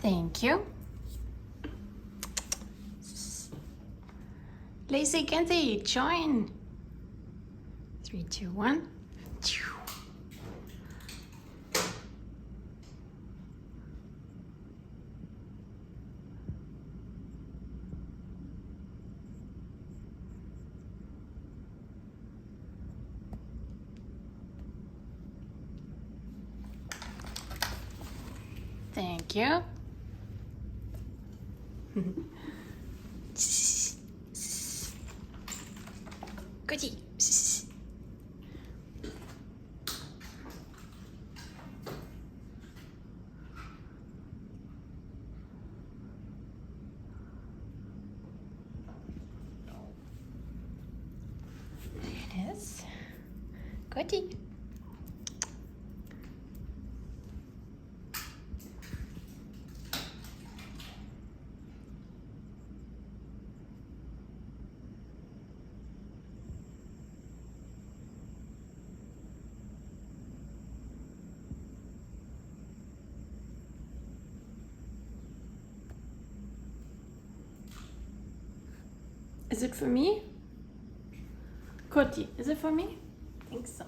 Thank you. Lazy Kenzie, join. 3, 2, 1. Thank you. Goody. There it is. Goody. Is it for me? Cody, is it for me? I think so.